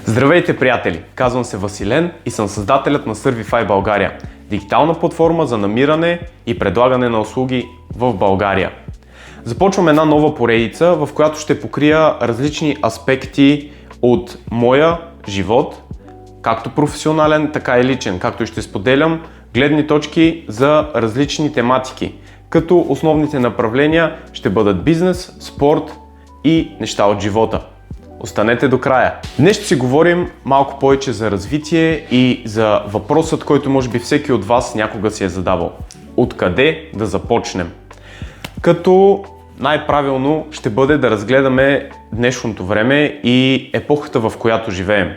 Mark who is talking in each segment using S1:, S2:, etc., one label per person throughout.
S1: Здравейте, приятели! Казвам се Василен и съм създателят на Servify България, дигитална платформа за намиране и предлагане на услуги в България. Започвам една нова поредица, в която ще покрия различни аспекти от моя живот, както професионален, така и личен, както и ще споделям гледни точки за различни тематики, като основните направления ще бъдат бизнес, спорт и неща от живота. Останете до края. Днес ще си говорим малко повече за развитие и за въпросът, който може би всеки от вас някога си е задавал. Откъде да започнем? Като най-правилно ще бъде да разгледаме днешното време и епохата, в която живеем.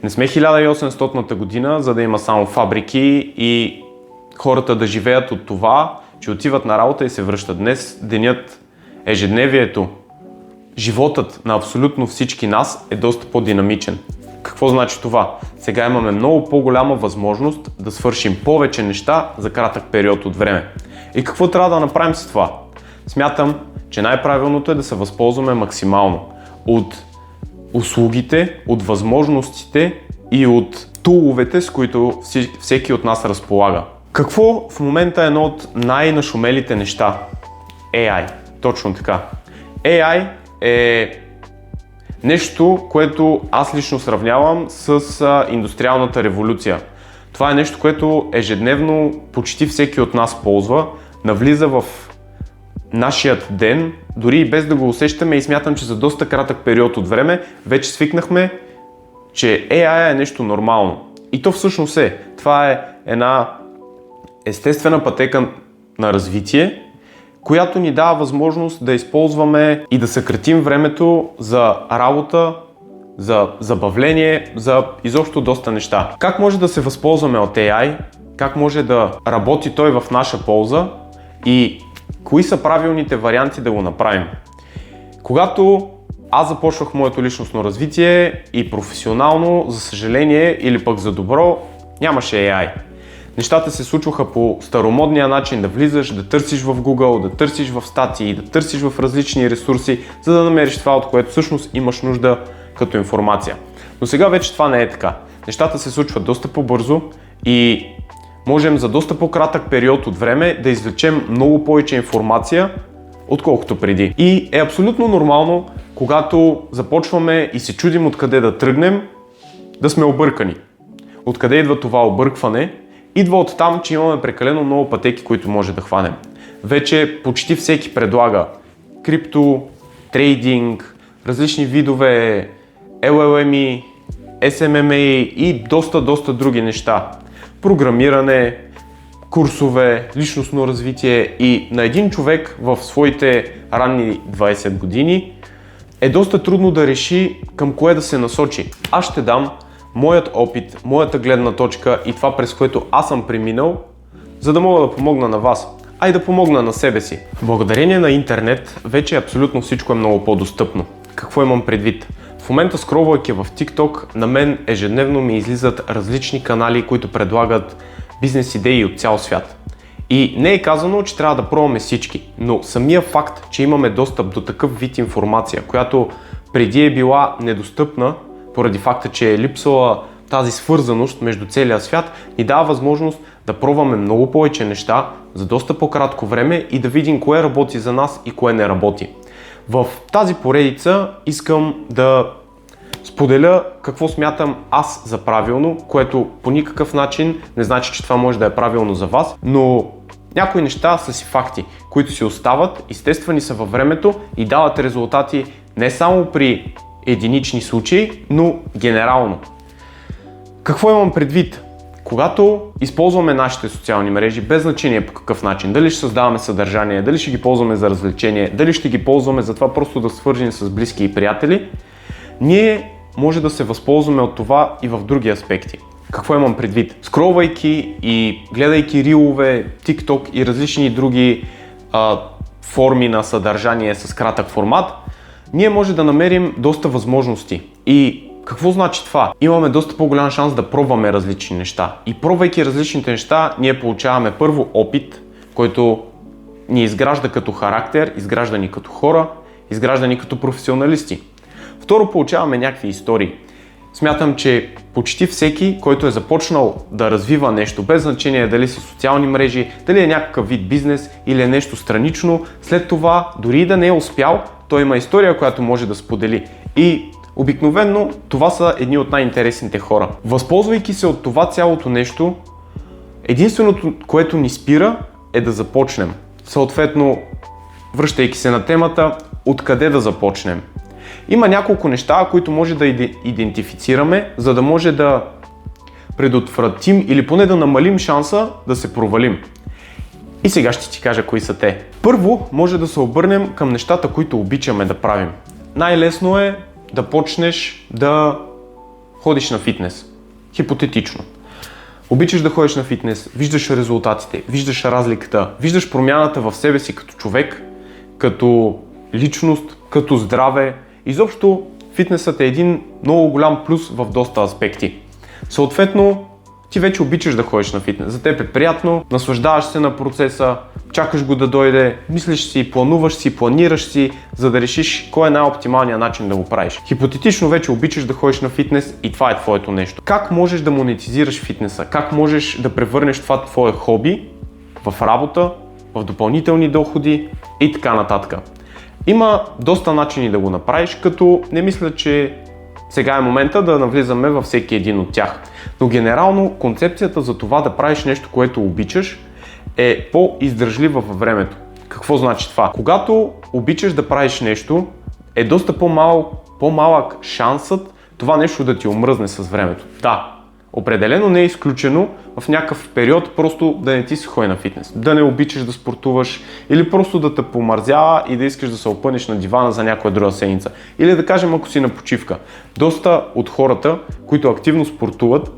S1: Не сме 1800-та година, за да има само фабрики и хората да живеят от това, че отиват на работа и се връщат. Днес денят, ежедневието, животът на абсолютно всички нас е доста по-динамичен. Какво значи това? Сега имаме много по-голяма възможност да свършим повече неща за кратък период от време. И какво трябва да направим с това? Смятам, че най-правилното е да се възползваме максимално от услугите, от възможностите и от туловете, с които всеки от нас разполага. Какво в момента е едно от най-нашумелите неща? AI. Точно така. AI е нещо, което аз лично сравнявам с индустриалната революция. Това е нещо, което ежедневно почти всеки от нас ползва, навлиза в нашият ден, дори и без да го усещаме, и смятам, че за доста кратък период от време вече свикнахме, че AI е нещо нормално. И то всъщност е. Това е една естествена пътека на развитие, която ни дава възможност да използваме и да съкратим времето за работа, за забавление, за изобщо доста неща. Как може да се възползваме от AI? Как може да работи той в наша полза? И кои са правилните варианти да го направим? Когато аз започвах моето личностно развитие и професионално, за съжаление или пък за добро, нямаше AI. Нещата се случваха по старомодния начин, да влизаш, да търсиш в Google, да търсиш в статии, да търсиш в различни ресурси, за да намериш това, от което всъщност имаш нужда като информация. Но сега вече това не е така. Нещата се случват доста по-бързо и можем за доста по-кратък период от време да извлечем много повече информация, отколкото преди. И е абсолютно нормално, когато започваме и се чудим откъде да тръгнем, да сме объркани. Откъде идва това объркване? Идва от там, че имаме прекалено много пътеки, които може да хванем. Вече почти всеки предлага крипто, трейдинг, различни видове LLM, SMMA и доста други неща. Програмиране, курсове, личностно развитие, и на един човек в своите ранни 20 години е доста трудно да реши към кое да се насочи. Аз ще дам моят опит, моята гледна точка и това, през което аз съм преминал, за да мога да помогна на вас, а и да помогна на себе си. Благодарение на интернет вече абсолютно всичко е много по-достъпно. Какво имам предвид? В момента, скролвайки в TikTok, на мен ежедневно ми излизат различни канали, които предлагат бизнес идеи от цял свят. И не е казано, че трябва да пробваме всички, но самия факт, че имаме достъп до такъв вид информация, която преди е била недостъпна, поради факта, че е липсвала тази свързаност между целия свят, ни дава възможност да пробваме много повече неща за доста по-кратко време и да видим кое работи за нас и кое не работи. В тази поредица искам да споделя какво смятам аз за правилно, което по никакъв начин не значи, че това може да е правилно за вас, но някои неща са си факти, които си остават, естествени са във времето и дават резултати не само при единични случаи, но генерално. Какво имам предвид? Когато използваме нашите социални мрежи, без значение по какъв начин, дали ще създаваме съдържание, дали ще ги ползваме за развлечение, дали ще ги ползваме за това просто да свържем с близки и приятели, ние може да се възползваме от това и в други аспекти. Какво имам предвид? Скролвайки и гледайки рилове, TikTok и различни други форми на съдържание с кратък формат, ние може да намерим доста възможности. И какво значи това? Имаме доста по-голям шанс да пробваме различни неща. И пробвайки различните неща, ние получаваме първо опит, който ни изгражда като характер, изгражда ни като хора, изгражда ни като професионалисти. Второ, получаваме някакви истории. смятам, че почти всеки, който е започнал да развива нещо, без значение дали са социални мрежи, дали е някакъв вид бизнес или е нещо странично, след това, дори и да не е успял, той има история, която може да сподели. И обикновено това са едни от най-интересните хора. Възползвайки се от това цялото нещо, единственото, което ни спира, е да започнем. Съответно, връщайки се на темата, откъде да започнем? Има няколко неща, които може да идентифицираме, за да може да предотвратим или поне да намалим шанса да се провалим. И сега ще ти кажа кои са те. Първо, може да се обърнем към нещата, които обичаме да правим. Най-лесно е да почнеш да ходиш на фитнес. Хипотетично. Обичаш да ходиш на фитнес, виждаш резултатите, виждаш разликата, виждаш промяната в себе си като човек, като личност, като здраве. Изобщо фитнесът е един много голям плюс в доста аспекти. Съответно, ти вече обичаш да ходиш на фитнес. За теб е приятно, наслаждаваш се на процеса, чакаш го да дойде, мислиш си, плануваш си, планираш си, за да решиш кой е най-оптималният начин да го правиш. Хипотетично вече обичаш да ходиш на фитнес и това е твоето нещо. Как можеш да монетизираш фитнеса? Как можеш да превърнеш това твое хоби в работа, в допълнителни доходи и така нататък? Има доста начини да го направиш, като не мисля, че сега е момента да навлизаме във всеки един от тях. Но генерално концепцията за това да правиш нещо, което обичаш, е по-издържлива във времето. Какво значи това? Когато обичаш да правиш нещо, е доста по-малък шансът това нещо да ти омръзне с времето. Да, определено не е изключено в някакъв период просто да не ти се ходи на фитнес, да не обичаш да спортуваш или просто да те помързява и да искаш да се опънеш на дивана за някоя друга седмица. Или да кажем, ако си на почивка. Доста от хората, които активно спортуват,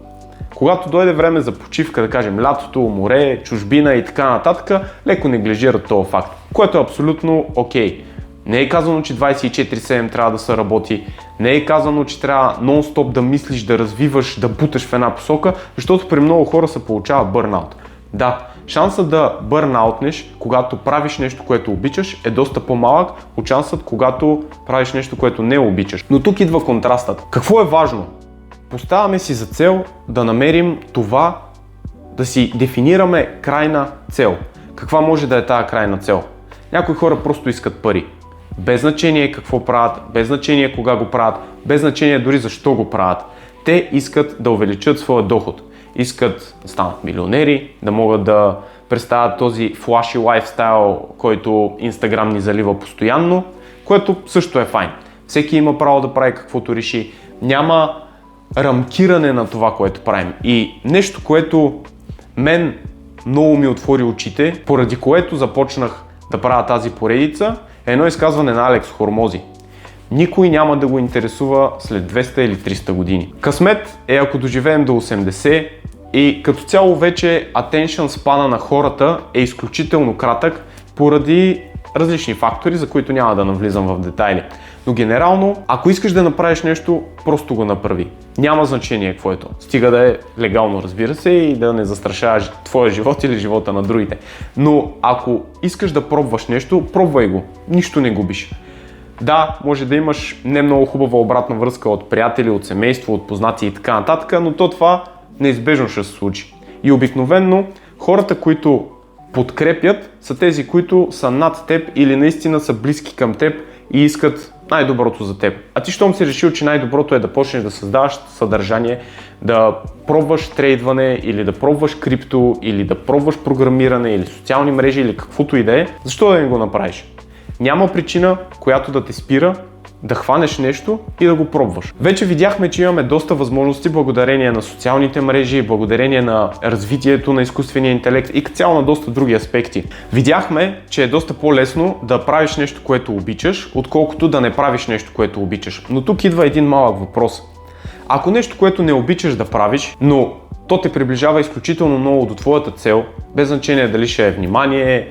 S1: когато дойде време за почивка, да кажем лятото, море, чужбина и така нататък, леко неглижират този факт, което е абсолютно окей. Не е казано, че 24/7 трябва да се работи, не е казано, че трябва нон-стоп да мислиш, да развиваш, да буташ в една посока, защото при много хора се получава бърнаут. Да, шансът да бърнаутнеш, когато правиш нещо, което обичаш, е доста по-малък от шансът, когато правиш нещо, което не обичаш. Но тук идва контрастът. Какво е важно? Поставяме си за цел да намерим това, да си дефинираме крайна цел. Каква може да е тази крайна цел? Някои хора просто искат пари. Без значение какво правят, без значение кога го правят, без значение дори защо го правят. Те искат да увеличат своя доход. Искат да станат милионери, да могат да представят този флаши лайфстайл, който Instagram ни залива постоянно, което също е файн. Всеки има право да прави каквото реши. Няма рамкиране на това, което правим. И нещо, което мен много ми отвори очите, поради което започнах да правя тази поредица, е едно изказване на Алекс Хормози. Никой няма да го интересува след 200 или 300 години. Късмет е ако доживеем до 80 и като цяло вече attention span на хората е изключително кратък поради различни фактори, за които няма да навлизам в детайли. Но генерално, ако искаш да направиш нещо, просто го направи. Няма значение какво е то. Стига да е легално, разбира се, и да не застрашаваш твоя живот или живота на другите. Но ако искаш да пробваш нещо, пробвай го. Нищо не губиш. Да, може да имаш не много хубава обратна връзка от приятели, от семейство, от познати и така нататък, но това неизбежно ще се случи. И обикновенно хората, които подкрепят, са тези, които са над теб или наистина са близки към теб и искат най-доброто за теб. А ти щом си решил, че най-доброто е да почнеш да създаваш съдържание, да пробваш трейдване или да пробваш крипто или да пробваш програмиране или социални мрежи или каквото и да е, защо да не го направиш? Няма причина, която да те спира да хванеш нещо и да го пробваш. Вече видяхме, че имаме доста възможности благодарение на социалните мрежи, благодарение на развитието на изкуствения интелект и цяло на доста други аспекти. Видяхме, че е доста по-лесно да правиш нещо, което обичаш, отколкото да не правиш нещо, което обичаш. Но тук идва един малък въпрос. Ако нещо, което не обичаш да правиш, но то те приближава изключително много до твоята цел, без значение дали ще е внимание,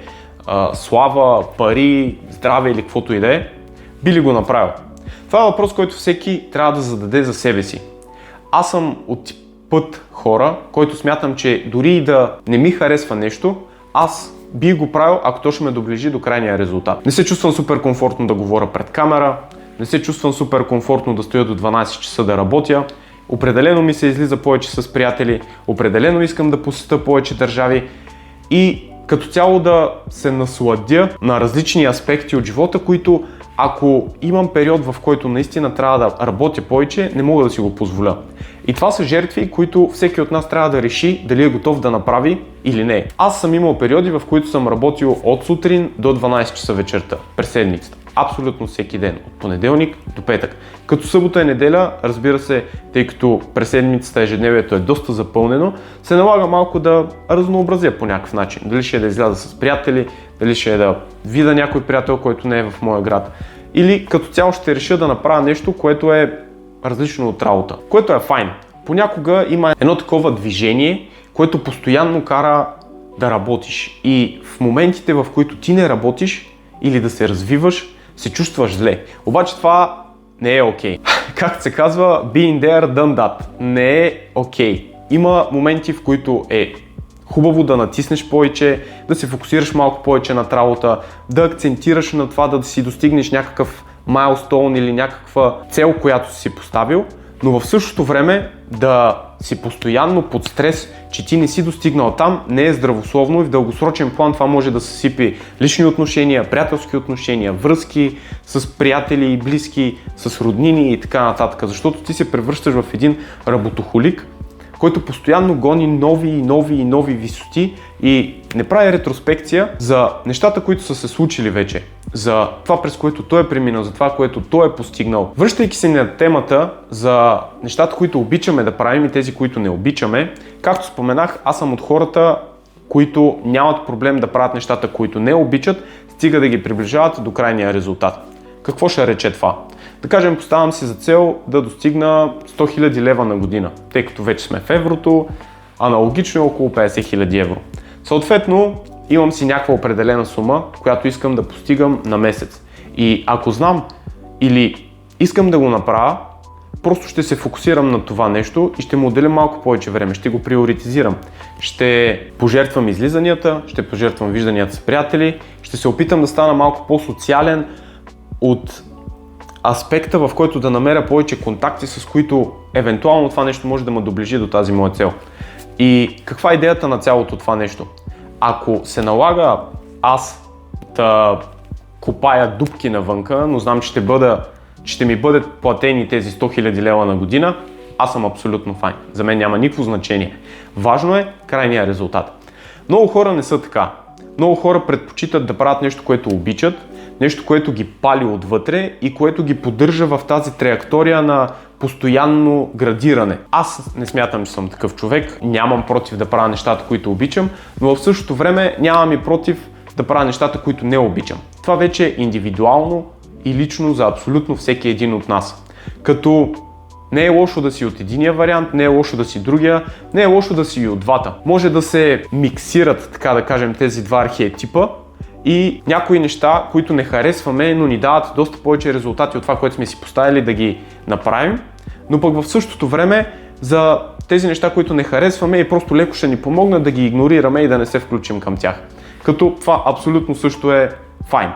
S1: слава, пари, здраве или каквото и да е, би ли го направил? Това е въпрос, който всеки трябва да зададе за себе си. Аз съм от път хора, който смятам, че дори и да не ми харесва нещо, аз би го правил, ако то ще ме доближи до крайния резултат. Не се чувствам супер комфортно да говоря пред камера, не се чувствам супер комфортно да стоя до 12 часа да работя определено ми се излиза повече с приятели, определено искам да посетя повече държави и като цяло да се насладя на различни аспекти от живота, които ако имам период, в който наистина трябва да работя повече, не мога да си го позволя. И това са жертви, които всеки от нас трябва да реши дали е готов да направи или не. Аз съм имал периоди, в които съм работил от сутрин до 12 часа вечерта през седмицата. Абсолютно всеки ден, от понеделник до петък. Като събота и неделя, разбира се, тъй като през седмицата ежедневието е доста запълнено, се налага малко да разнообразя по някакъв начин. Дали ще е да изляза с приятели, дали ще е да видя някой приятел, който не е в моя град. Или като цяло ще реша да направя нещо, което е различно от работа, което е файн. Понякога има едно такова движение, което постоянно кара да работиш. И в моментите, в които ти не работиш или да се развиваш, се чувстваш зле. Обаче това не е окей. Както се казва, being there, done that. Не е окей. Има моменти, в които е хубаво да натиснеш повече, да се фокусираш малко повече над работа, да акцентираш на това да си достигнеш някакъв майлстоун или някаква цел, която си поставил, но в същото време да си постоянно под стрес, че ти не си достигнал там, не е здравословно и в дългосрочен план това може да съсипи лични отношения, приятелски отношения, връзки с приятели и близки, с роднини и така нататък, защото ти се превръщаш в един работохолик, който постоянно гони нови висоти и не прави ретроспекция за нещата, които са се случили вече, за това, през което той е преминал, за това, което той е постигнал. Връщайки се на темата за нещата, които обичаме да правим и тези, които не обичаме, както споменах, аз съм от хората, които нямат проблем да правят нещата, които не обичат, стига да ги приближават до крайния резултат. Какво ще рече това? Да кажем, поставям си за цел да достигна 100 000 лева на година, тъй като вече сме в еврото, аналогично е около 50 000 евро. Съответно, имам си някаква определена сума, която искам да постигам на месец. И ако знам или искам да го направя, просто ще се фокусирам на това нещо и ще му отделя малко повече време, ще го приоритизирам. Ще пожертвам излизанията, ще пожертвам вижданията с приятели, ще се опитам да стана малко по-социален от аспекта, в който да намеря повече контакти, с които евентуално това нещо може да ме доближи до тази моя цел. И каква е идеята на цялото това нещо? Ако се налага аз да копая дупки навънка, но знам, че ще ми бъдат платени тези 100 000 лева на година, аз съм абсолютно файн. За мен няма никакво значение. Важно е крайният резултат. Много хора не са така. Много хора предпочитат да правят нещо, което обичат, нещо, което ги пали отвътре и което ги поддържа в тази траектория на постоянно градиране. Аз не смятам, че съм такъв човек, нямам против да правя нещата, които обичам, но в същото време нямам и против да правя нещата, които не обичам. Това вече е индивидуално и лично за абсолютно всеки един от нас. Като не е лошо да си от единия вариант, не е лошо да си другия, не е лошо да си и от двата. Може да се миксират, така да кажем, тези два архетипа и някои неща, които не харесваме, но ни дават доста повече резултати от това, което сме си поставили да ги направим, но пък в същото време за тези неща, които не харесваме и просто леко ще ни помогнат да ги игнорираме и да не се включим към тях. Като това абсолютно също е файн.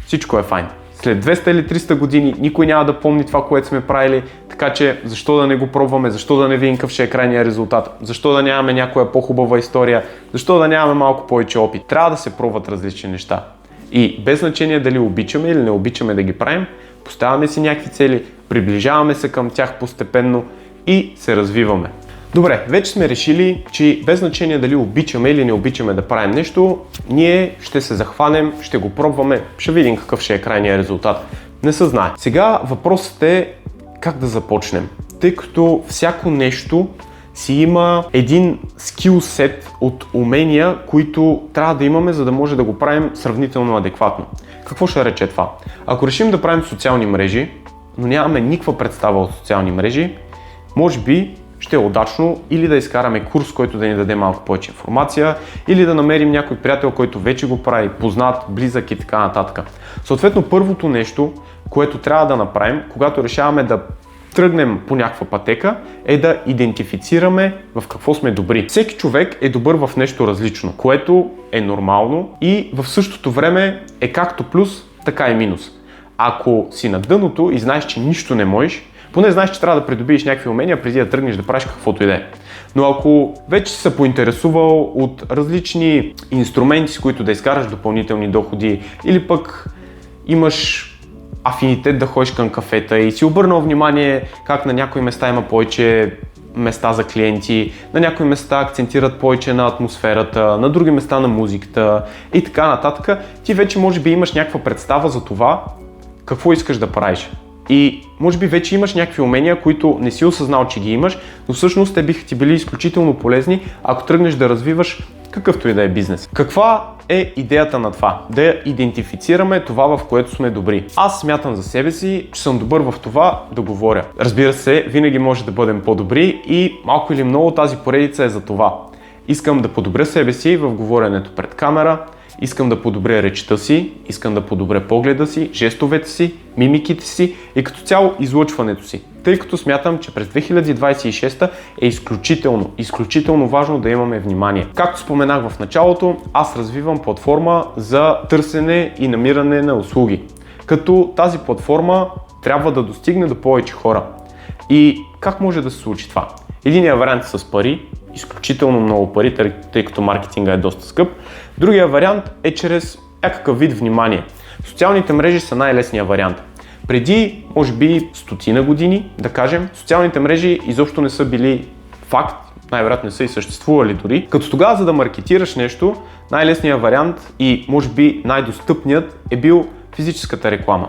S1: Всичко е файн. След 200 или 300 години никой няма да помни това, което сме правили, така че защо да не го пробваме, защо да не видим какъв ще е крайният резултат, защо да нямаме някоя по-хубава история, защо да нямаме малко повече опит. Трябва да се пробват различни неща. И без значение дали обичаме или не обичаме да ги правим, поставяме си някакви цели, приближаваме се към тях постепенно и се развиваме. Добре, вече сме решили, че без значение дали обичаме или не обичаме да правим нещо, ние ще се захванем, ще го пробваме, ще видим какъв ще е крайният резултат. Не се знае. Сега въпросът е как да започнем, тъй като всяко нещо си има един скилсет от умения, които трябва да имаме, за да може да го правим сравнително адекватно. Какво ще рече това? Ако решим да правим социални мрежи, но нямаме никаква представа от социални мрежи, може би ще е удачно или да изкараме курс, който да ни даде малко повече информация, или да намерим някой приятел, който вече го прави, познат, близък и така нататък. Съответно, първото нещо, което трябва да направим, когато решаваме да тръгнем по някаква пътека, е да идентифицираме в какво сме добри. Всеки човек е добър в нещо различно, което е нормално и в същото време е както плюс, така и минус. Ако си на дъното и знаеш, че нищо не можеш, Поне знаеш, че трябва да придобиеш някакви умения преди да тръгнеш да правиш каквото и да е. Но ако вече си се поинтересувал от различни инструменти, с които да изкараш допълнителни доходи, или пък имаш афинитет да ходиш към кафета и си обърнал внимание как на някои места има повече места за клиенти, на някои места акцентират повече на атмосферата, на други места на музиката и така нататък, ти вече може би имаш някаква представа за това какво искаш да правиш. И може би вече имаш някакви умения, които не си осъзнал, че ги имаш, но всъщност те биха ти били изключително полезни, ако тръгнеш да развиваш какъвто и да е бизнес. Каква е идеята на това? Да идентифицираме това, в което сме добри. Аз смятам за себе си, че съм добър в това да говоря. Разбира се, винаги може да бъдем по-добри и малко или много тази поредица е за това. Искам да подобря себе си в говоренето пред камера, искам да подобря речта си, искам да подобря погледа си, жестовете си, мимиките си и като цяло излъчването си. Тъй като смятам, че през 2026 е изключително важно да имаме внимание. Както споменах в началото, аз развивам платформа за търсене и намиране на услуги. Като тази платформа трябва да достигне до повече хора. И как може да се случи това? Единият вариант е с пари, изключително много пари, тъй като маркетинга е доста скъп. Другия вариант е чрез някакъв вид внимание. Социалните мрежи са най-лесният вариант. Преди, може би, стотина години, да кажем, социалните мрежи изобщо не са били факт, най-вероятно не са и съществували дори. Като тогава, за да маркетираш нещо, най-лесният вариант и може би най-достъпният е бил физическата реклама.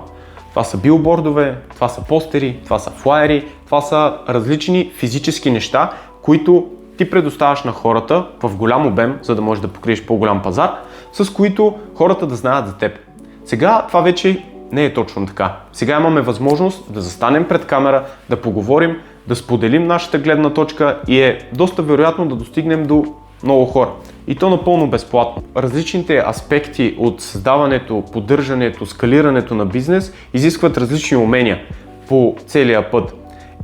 S1: Това са билбордове, това са постери, това са флаери, това са различни физически неща, които ти предоставяш на хората в голям обем, за да можеш да покриеш по-голям пазар, с които хората да знаят за теб. Сега това вече не е точно така. Сега имаме възможност да застанем пред камера, да поговорим, да споделим нашата гледна точка и е доста вероятно да достигнем до много хора. И то напълно безплатно. Различните аспекти от създаването, поддържането, скалирането на бизнес изискват различни умения по целия път.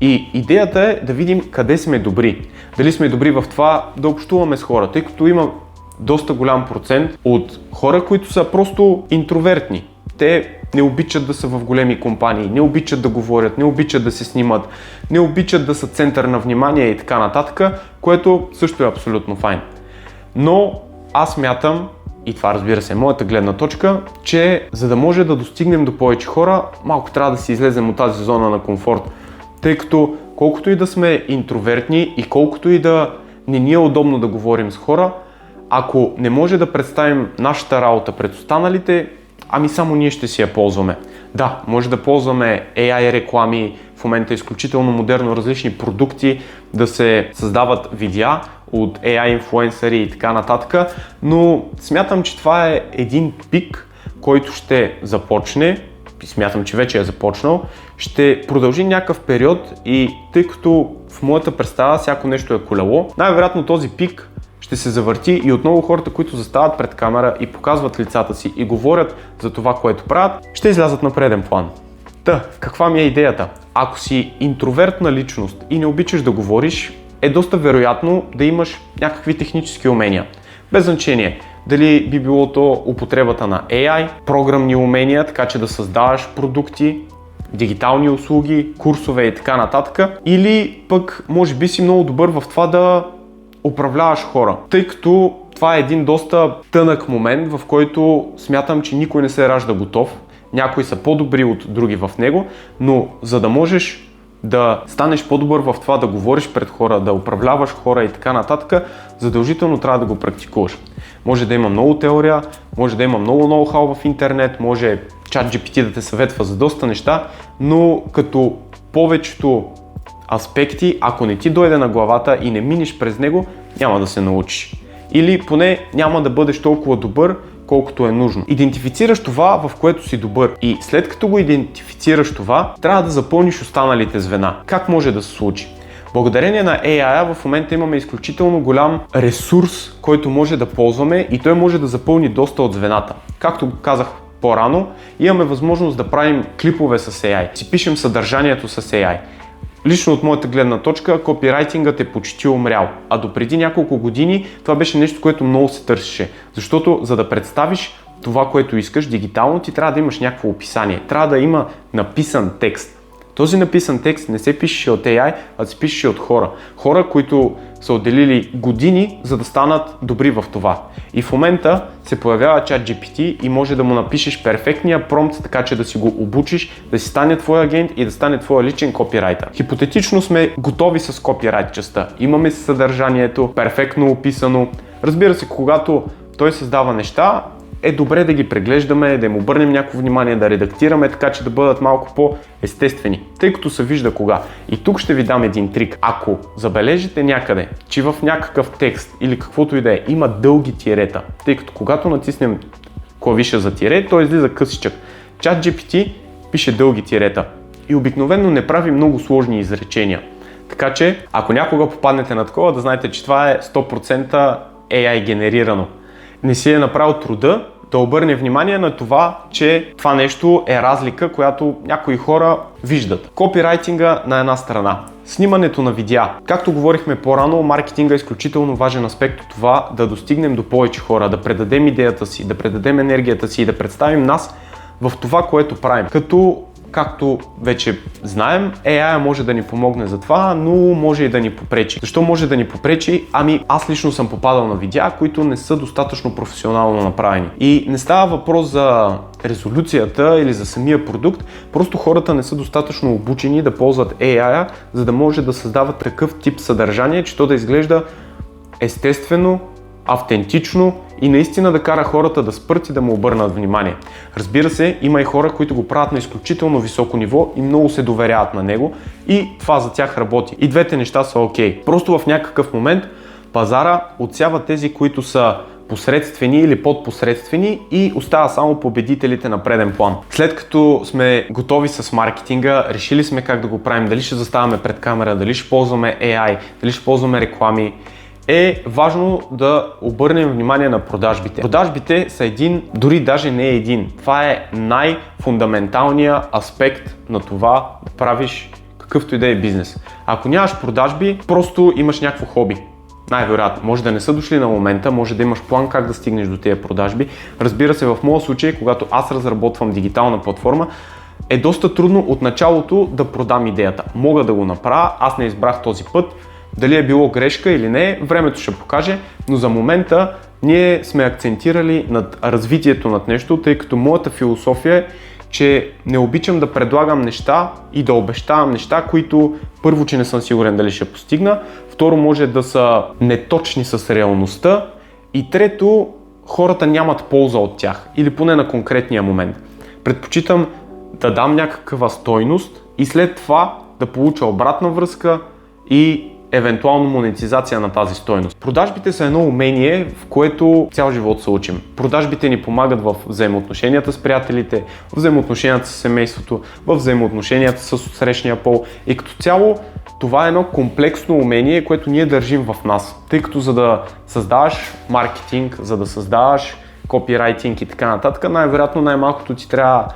S1: И идеята е да видим къде сме добри. Дали сме добри в това да общуваме с хора, тъй като има доста голям процент от хора, които са просто интровертни. Те не обичат да са в големи компании, не обичат да говорят, не обичат да се снимат, не обичат да са център на внимание и така нататък, което също е абсолютно файн. Но аз мятам, и това разбира се е моята гледна точка, че за да може да достигнем до повече хора, малко трябва да си излезем от тази зона на комфорт. Тъй като колкото и да сме интровертни и колкото и да не ни е удобно да говорим с хора, ако не може да представим нашата работа пред останалите, ами само ние ще си я ползваме. Да, може да ползваме AI реклами, в момента е изключително модерно различни продукти, да се създават видеа от AI инфлуенсъри и така нататък, но смятам, че това е един пик, който ще започне, смятам, че вече е започнал, ще продължи някакъв период и тъй като в моята представа всяко нещо е колело, най-вероятно този пик ще се завърти и отново хората, които застават пред камера и показват лицата си и говорят за това, което правят, ще излязат на преден план. Каква ми е идеята? Ако си интровертна личност и не обичаш да говориш, е доста вероятно да имаш някакви технически умения. Без значение дали би било то употребата на AI, програмни умения, така че да създаваш продукти, дигитални услуги, курсове и така нататък, или пък може би си много добър в това да управляваш хора, тъй като това е един доста тънък момент, в който смятам, че никой не се ражда готов. Някои са по-добри от други в него, но за да можеш да станеш по-добър в това да говориш пред хора, да управляваш хора и така нататък, задължително трябва да го практикуваш. Може да има много теория, може да има много ноу-хау в интернет, може ChatGPT да те съветва за доста неща, но като повечето аспекти, ако не ти дойде на главата и не минеш през него, няма да се научиш. Или поне няма да бъдеш толкова добър, колкото е нужно. Идентифицираш това, в което си добър и след като го идентифицираш това, трябва да запълниш останалите звена. Как може да се случи? Благодарение на AI в момента имаме изключително голям ресурс, който може да ползваме и той може да запълни доста от звената. Както казах по-рано, имаме възможност да правим клипове с AI, си пишем съдържанието с AI. Лично от моята гледна точка, копирайтингът е почти умрял, а допреди няколко години това беше нещо, което много се търсеше, защото за да представиш това, което искаш дигитално, ти трябва да имаш някакво описание, трябва да има написан текст. Този написан текст не се пишеше от AI, а се пишеше от хора. Хора, които са отделили години, за да станат добри в това. И в момента се появява ChatGPT и може да му напишеш перфектния промпт, така че да си го обучиш, да си стане твой агент и да стане твой личен копирайтър. Хипотетично сме готови с копирайт частта. Имаме съдържанието перфектно описано. Разбира се, когато той създава неща, е добре да ги преглеждаме, да им обърнем някакво внимание, да редактираме, така че да бъдат малко по-естествени, тъй като се вижда кога. И тук ще ви дам един трик. Ако забележите някъде, че в някакъв текст или каквото и да е, има дълги тирета, тъй като когато натиснем клавиша за тире, той излиза късичък. ChatGPT пише дълги тирета и обикновено не прави много сложни изречения. Така че, ако някога попаднете на такова, да знаете, че това е 100% AI генерирано. Не си е направил труда да обърне внимание на това, че това нещо е разлика, която някои хора виждат. Копирайтинга на една страна. Снимането на видеа. Както говорихме по-рано, маркетинга е изключително важен аспект от това да достигнем до повече хора, да предадем идеята си, да предадем енергията си и да представим нас в това, което правим. Както вече знаем, AI може да ни помогне за това, но може и да ни попречи. Защо може да ни попречи? Аз лично съм попадал на видеа, които не са достатъчно професионално направени. И не става въпрос за резолюцията или за самия продукт, просто хората не са достатъчно обучени да ползват AI, за да може да създават такъв тип съдържание, че то да изглежда естествено, автентично и наистина да кара хората да спрат и да му обърнат внимание. Разбира се, има и хора, които го правят на изключително високо ниво и много се доверяват на него и това за тях работи. И двете неща са окей. Просто в някакъв момент пазара отсява тези, които са посредствени или подпосредствени и остава само победителите на преден план. След като сме готови с маркетинга, решили сме как да го правим, дали ще заставаме пред камера, дали ще ползваме AI, дали ще ползваме реклами, е важно да обърнем внимание на продажбите. Продажбите са един, дори даже не е един. Това е най-фундаменталният аспект на това да правиш какъвто и да е бизнес. Ако нямаш продажби, просто имаш някакво хоби. Най-вероятно. Може да не са дошли на момента, може да имаш план как да стигнеш до тези продажби. Разбира се, в моя случай, когато аз разработвам дигитална платформа, е доста трудно от началото да продам идеята. Мога да го направя, аз не избрах този път. Дали е било грешка или не, времето ще покаже, но за момента ние сме акцентирали над развитието над нещо, тъй като моята философия е, че не обичам да предлагам неща и да обещавам неща, които първо, че не съм сигурен дали ще постигна, второ, може да са неточни с реалността и трето, хората нямат полза от тях или поне на конкретния момент. Предпочитам да дам някаква стойност и след това да получа обратна връзка и евентуално монетизация на тази стойност. Продажбите са едно умение, в което цял живот се учим. Продажбите ни помагат в взаимоотношенията с приятелите, в взаимоотношенията с семейството, в взаимоотношенията с отсрещния пол и като цяло това е едно комплексно умение, което ние държим в нас. Тъй като за да създаваш маркетинг, за да създаваш копирайтинг и така нататък, най-вероятно най-малкото ти трябва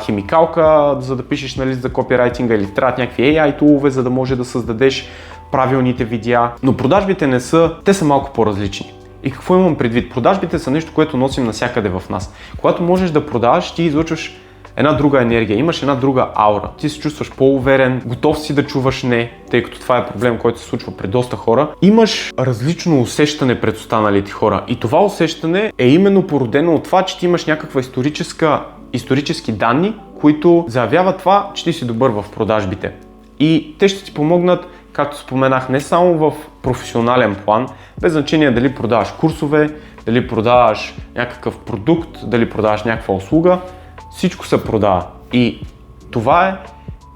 S1: химикалка, за да пишеш на лист за копирайтинга или трябват някакви AI тулове, за да може да създадеш правилните видеа, но продажбите те са малко по-различни. И какво имам предвид? Продажбите са нещо, което носим навсякъде в нас. Когато можеш да продаваш, ти излъчваш една друга енергия, имаш една друга аура. Ти се чувстваш по-уверен, готов си да чуваш не, тъй като това е проблем, който се случва при доста хора. Имаш различно усещане пред останалите хора и това усещане е именно породено от това, че ти имаш някаква исторически данни, които заявяват това, че ти си добър в продажбите. И те ще ти помогнат, както споменах, не само в професионален план, без значение дали продаваш курсове, дали продаваш някакъв продукт, дали продаваш някаква услуга, всичко се продава. И това е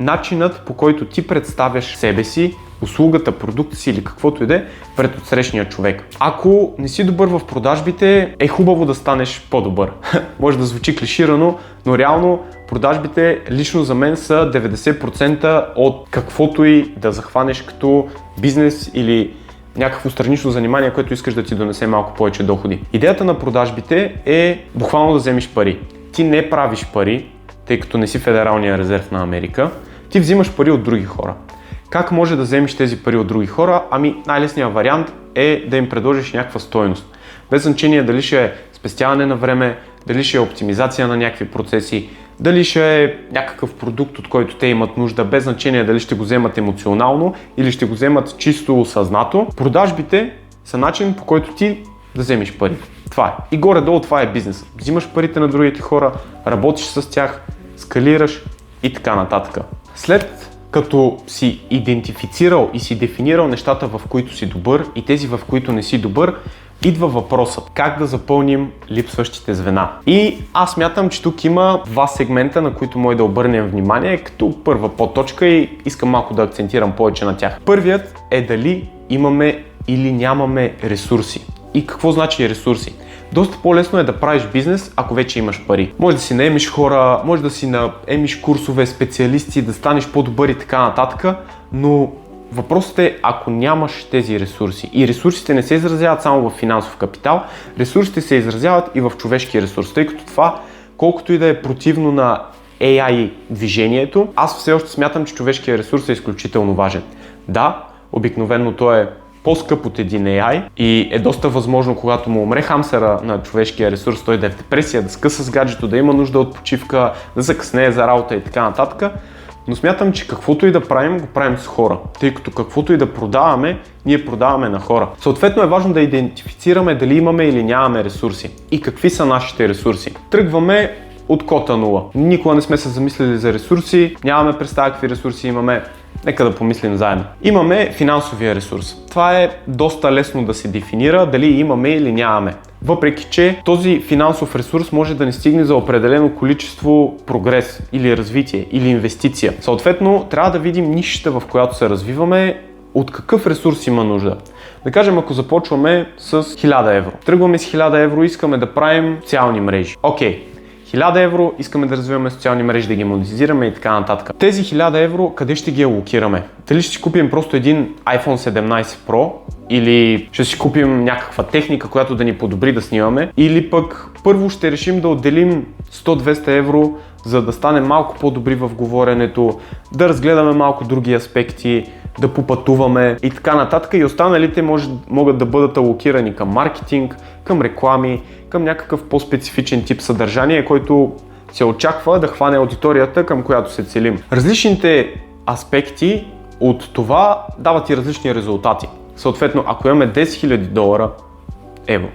S1: начинът, по който ти представяш себе си, услугата, продукта си или каквото и да е пред отсрещния човек. Ако не си добър в продажбите, е хубаво да станеш по-добър. Може да звучи клиширано, но реално продажбите лично за мен са 90% от каквото и да захванеш като бизнес или някакво странично занимание, което искаш да ти донесе малко повече доходи. Идеята на продажбите е буквално да вземеш пари. Ти не правиш пари, тъй като не си Федералния резерв на Америка, ти взимаш пари от други хора. Как може да вземеш тези пари от други хора? Най-лесният вариант е да им предложиш някаква стойност. Без значение дали ще е спестяване на време, дали ще е оптимизация на някакви процеси, Дали ще е някакъв продукт, от който те имат нужда, без значение дали ще го вземат емоционално или ще го вземат чисто осъзнато. Продажбите са начин, по който ти да вземеш пари. Това е. И горе-долу това е бизнес. Взимаш парите на другите хора, работиш с тях, скалираш и така нататък. След като си идентифицирал и си дефинирал нещата, в които си добър и тези, в които не си добър, идва въпросът как да запълним липсващите звена. И аз смятам, че тук има два сегмента, на които може да обърнем внимание, като първа подточка и искам малко да акцентирам повече на тях. Първият е дали имаме или нямаме ресурси. И какво значи ресурси? Доста по-лесно е да правиш бизнес, ако вече имаш пари. Може да си наемиш хора, може да си наемиш курсове, специалисти, да станеш по-добър и така нататък, но въпросът е, ако нямаш тези ресурси, и ресурсите не се изразяват само в финансов капитал, ресурсите се изразяват и в човешки ресурс, тъй като това, колкото и да е противно на AI движението, аз все още смятам, че човешкият ресурс е изключително важен. Да, обикновено той е по-скъп от един AI и е доста възможно, когато му умре хамстера на човешкия ресурс, той да е в депресия, да скъса с гаджето, да има нужда от почивка, да закъснее за работа и така нататък. Но смятам, че каквото и да правим, го правим с хора, тъй като каквото и да продаваме, ние продаваме на хора. Съответно е важно да идентифицираме дали имаме или нямаме ресурси и какви са нашите ресурси. Тръгваме от кота 0. Никога не сме се замислили за ресурси, нямаме представа какви ресурси имаме. Нека да помислим заедно. Имаме финансовия ресурс. Това е доста лесно да се дефинира дали имаме или нямаме. Въпреки че този финансов ресурс може да не стигне за определено количество прогрес или развитие или инвестиция. Съответно, трябва да видим нишата, в която се развиваме, от какъв ресурс има нужда. Да кажем, ако започваме с 1000 евро. Тръгваме с 1000 евро и искаме да правим социални мрежи. Окей. 1000 евро, искаме да развиваме социални мрежи, да ги монетизираме и така нататък. Тези 1000 евро къде ще ги алокираме? Дали ще си купим просто един iPhone 17 Pro или ще си купим някаква техника, която да ни подобри да снимаме, или пък първо ще решим да отделим 100-200 евро, за да станем малко по-добри в говоренето, да разгледаме малко други аспекти, да попътуваме и така нататък, и останалите могат да бъдат алокирани към маркетинг, към реклами, към някакъв по-специфичен тип съдържание, който се очаква да хване аудиторията, към която се целим. Различните аспекти от това дават и различни резултати. Съответно, ако имаме 10 000 евро,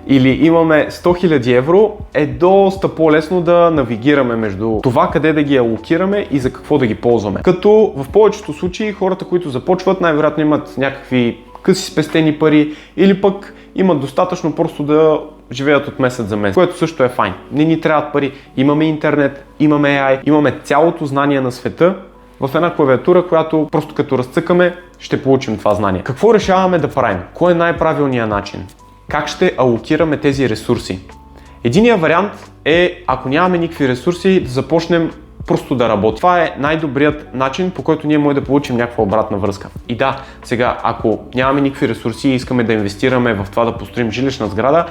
S1: или имаме 100 000 евро, е доста по-лесно да навигираме между това къде да ги алокираме и за какво да ги ползваме. Като в повечето случаи хората, които започват, най-вероятно имат някакви къси спестени пари или пък имат достатъчно просто да живеят от месец за месец, което също е файн. Не ни трябват пари. Имаме интернет, имаме AI, имаме цялото знание на света в една клавиатура, която просто като разцъкаме, ще получим това знание. Какво решаваме да правим? Кой е най-правилният начин? Как ще алокираме тези ресурси? Единият вариант е, ако нямаме никакви ресурси, да започнем просто да работим. Това е най-добрият начин, по който ние може да получим някаква обратна връзка. И да, сега, ако нямаме никакви ресурси и искаме да инвестираме в това да построим жилищна сграда,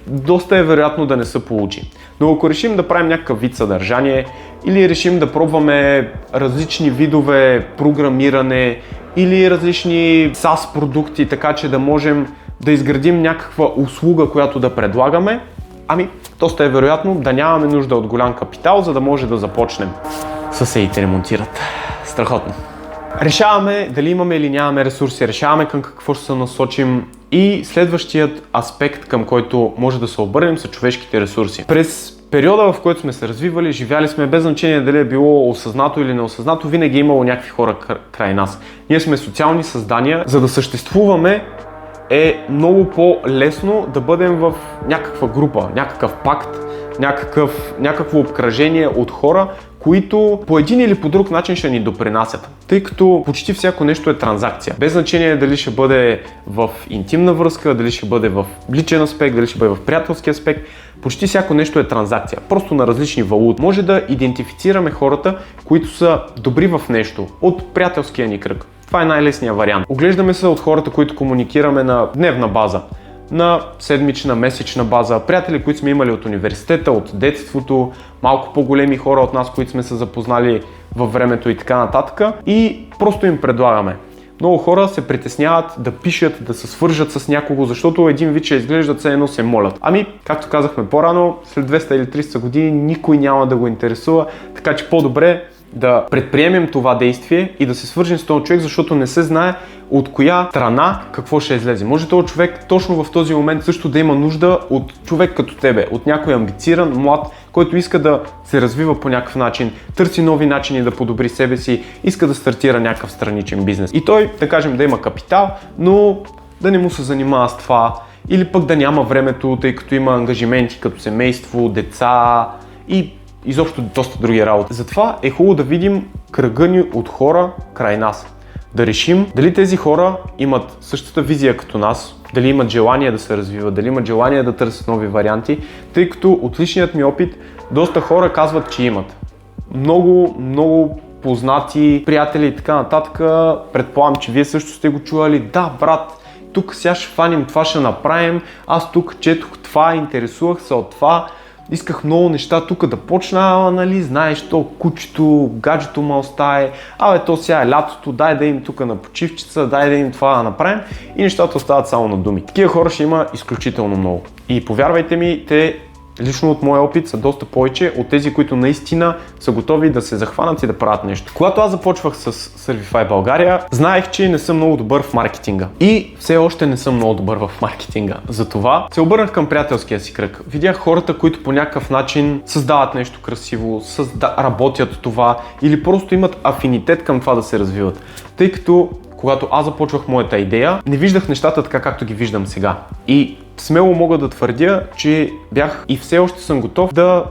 S1: доста е вероятно да не се получи. Но ако решим да правим някакъв вид съдържание или решим да пробваме различни видове програмиране или различни SaaS продукти, така че да можем да изградим някаква услуга, която да предлагаме, доста е вероятно да нямаме нужда от голям капитал, за да може да започнем. Съседите ремонтират. Страхотно. Решаваме дали имаме или нямаме ресурси, решаваме към какво ще се насочим и следващият аспект, към който може да се обърнем, са човешките ресурси. През периода, в който сме се развивали, живяли сме, без значение дали е било осъзнато или неосъзнато, винаги е имало някакви хора край нас. Ние сме социални създания, за да съществуваме е много по-лесно да бъдем в някаква група, някакъв пакт, някакво обкръжение от хора, които по един или по друг начин ще ни допринасят. Тъй като почти всяко нещо е транзакция. Без значение дали ще бъде в интимна връзка, дали ще бъде в личен аспект, дали ще бъде в приятелски аспект, почти всяко нещо е транзакция. Просто на различни валути. Може да идентифицираме хората, които са добри в нещо от приятелския ни кръг. Това е най-лесният вариант. Оглеждаме се от хората, които комуникираме на дневна база, на седмична, месечна база, приятели, които сме имали от университета, от детството, малко по-големи хора от нас, които сме се запознали във времето и така нататък, и просто им предлагаме. Много хора се притесняват да пишат, да се свържат с някого, защото един вид ще изглеждат все едно се молят. Ами, както казахме по-рано, след 200 или 300 години никой няма да го интересува, така че по-добре да предприемем това действие и да се свържем с този човек, защото не се знае от коя страна какво ще излезе. Може този човек точно в този момент също да има нужда от човек като тебе, от някой амбициран, млад, който иска да се развива по някакъв начин, търси нови начини да подобри себе си, иска да стартира някакъв страничен бизнес. И той, да кажем, да има капитал, но да не му се занимава с това, или пък да няма времето, тъй като има ангажименти като семейство, деца и изобщо доста други работи. Затова е хубаво да видим кръга ни от хора край нас. Да решим дали тези хора имат същата визия като нас, дали имат желание да се развиват, дали имат желание да търсят нови варианти, тъй като от личният ми опит доста хора казват, че имат. Много познати приятели и така нататък, предполагам, че вие също сте го чували. Да, брат, тук сега ще фаним, това ще направим, аз тук четох това, интересувах се от това, исках много неща тук да почна, нали, знаеш, то кучето, гаджето ма остае, то сега е лятото, дай да им тук на почивчица, дай да им това да направим и нещата остават само на думи. Такива хора ще има изключително много. И повярвайте ми, те лично от моя опит са доста повече от тези, които наистина са готови да се захванат и да правят нещо. Когато аз започвах с Servify България, знаех, че не съм много добър в маркетинга. И все още не съм много добър в маркетинга. Затова се обърнах към приятелския си кръг. Видях хората, които по някакъв начин създават нещо красиво, работят това или просто имат афинитет към това да се развиват. Тъй като когато аз започвах моята идея, не виждах нещата така, както ги виждам сега. И смело мога да твърдя, че бях и все още съм готов да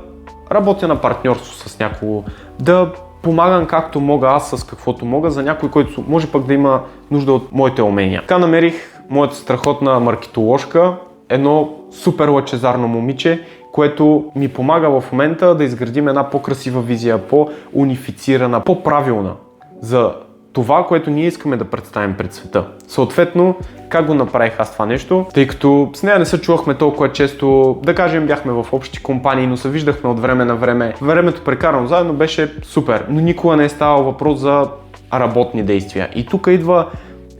S1: работя на партньорство с някого, да помагам както мога аз с каквото мога за някой, който може пък да има нужда от моите умения. Така намерих моята страхотна маркетоложка, едно супер лъчезарно момиче, което ми помага в момента да изградим една по-красива визия, по-унифицирана, по-правилна за това, което ние искаме да представим пред света. Съответно, как го направих аз това нещо, тъй като с нея не се чувахме толкова често, да кажем бяхме в общи компании, но се виждахме от време на време. Времето прекарано заедно беше супер, но никога не е ставал въпрос за работни действия. И тук идва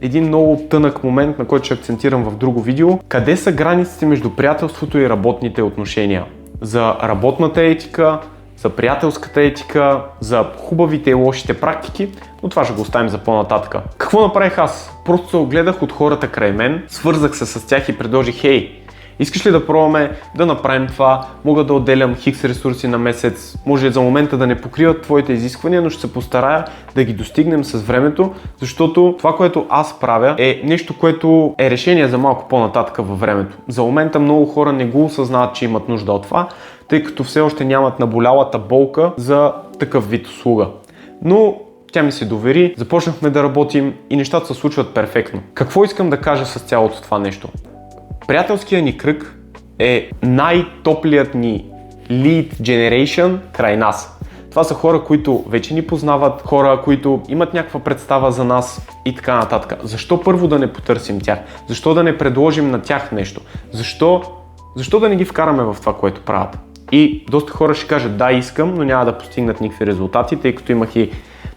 S1: един много тънък момент, на който ще акцентирам в друго видео. Къде са границите между приятелството и работните отношения? За работната етика, за приятелската етика, за хубавите и лошите практики, но това ще го оставим за по-нататък. Какво направих аз? Просто се огледах от хората край мен, свързах се с тях и предложих: хей, искаш ли да пробваме да направим това? Мога да отделям хикс ресурси на месец, може за момента да не покриват твоите изисквания, но ще се постарая да ги достигнем с времето, защото това, което аз правя, е нещо, което е решение за малко по-нататък във времето. За момента много хора не го осъзнават, че имат нужда от това, тъй като все още нямат наболялата болка за такъв вид услуга. Но тя ми се довери, започнахме да работим и нещата се случват перфектно. Какво искам да кажа с цялото това нещо? Приятелският ни кръг е най-топлият ни lead generation край нас. Това са хора, които вече ни познават, хора, които имат някаква представа за нас и така нататък. Защо първо да не потърсим тях? Защо да не предложим на тях нещо? Защо да не ги вкараме в това, което правят? И доста хора ще кажат: да, искам, но няма да постигнат никакви резултати, тъй като имах и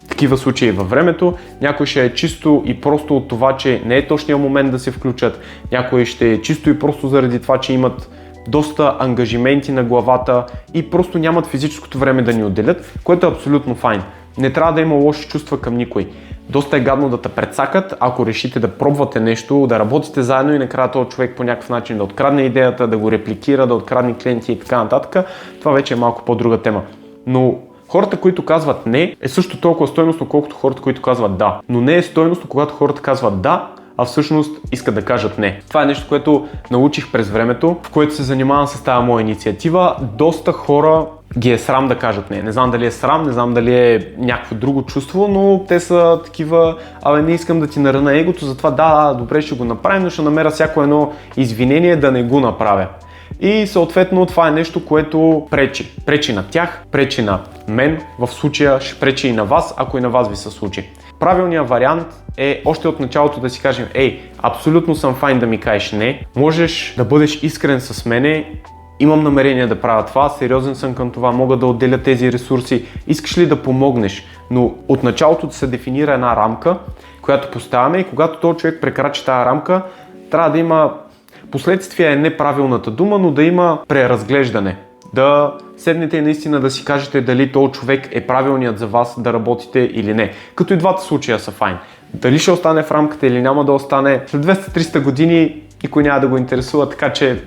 S1: такива случаи във времето. Някой ще е чисто и просто от това, че не е точният момент да се включат. Някой ще е чисто и просто заради това, че имат доста ангажименти на главата и просто нямат физическото време да ни отделят, което е абсолютно файн. Не трябва да има лоши чувства към никой. Доста е гадно да те прецакат, ако решите да пробвате нещо, да работите заедно и накрая този човек по някакъв начин да открадне идеята, да го репликира, да открадне клиенти и така нататък. Това вече е малко по-друга тема. Но хората, които казват не, е също толкова стойностно, колкото хората, които казват да. Но не е стойностно, когато хората казват да, а всъщност искат да кажат не. Това е нещо, което научих през времето, в което се занимавам с тази моя инициатива. Доста хора ги е срам да кажат не. Не знам дали е срам, не знам дали е някакво друго чувство, но те са такива: не искам да ти нарана егото, затова да, добре, ще го направим, но ще намеря всяко едно извинение да не го направя. И съответно това е нещо, което пречи. Пречи на тях, пречи на мен, в случая ще пречи и на вас, ако и на вас ви се случи. Правилният вариант е още от началото да си кажем: абсолютно съм файн да ми кажеш не, можеш да бъдеш искрен с мене, имам намерение да правя това, сериозен съм към това, мога да отделя тези ресурси, искаш ли да помогнеш? Но от началото да се дефинира една рамка, която поставяме и когато този човек прекрачи тази рамка, трябва да има, последствие е неправилната дума, но да има преразглеждане. Да седнете и наистина да си кажете дали този човек е правилният за вас да работите или не. Като и двата случая са файн. Дали ще остане в рамката или няма да остане, след 200-300 години никой няма да го интересува, така че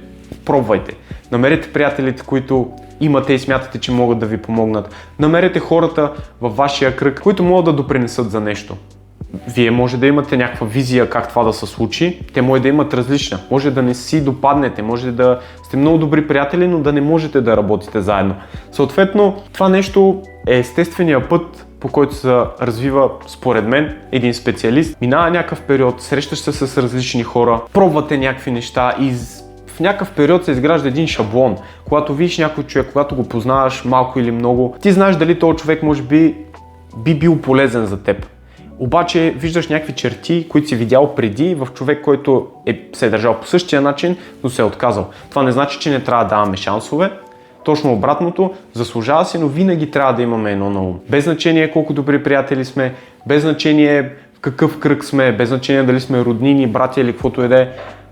S1: пробвайте. Намерете приятелите, които имате и смятате, че могат да ви помогнат. Намерете хората във вашия кръг, които могат да допринесат за нещо. Вие може да имате някаква визия как това да се случи, те може да имат различна. Може да не си допаднете, може да сте много добри приятели, но да не можете да работите заедно. Съответно, това нещо е естествения път, по който се развива, според мен, един специалист. Минава някакъв период, срещаш се с различни хора, пробвате някакви неща и в някакъв период се изгражда един шаблон. Когато видиш някой човек, когато го познаваш малко или много, ти знаеш дали този човек може би бил полезен за теб. Обаче виждаш някакви черти, които си видял преди в човек, който се е държал по същия начин, но се е отказал. Това не значи, че не трябва да даваме шансове. Точно обратното, заслужава се, но винаги трябва да имаме едно на ум. Без значение колко добри приятели сме, без значение в какъв кръг сме, без значение дали сме роднини, братя или каквото и да е.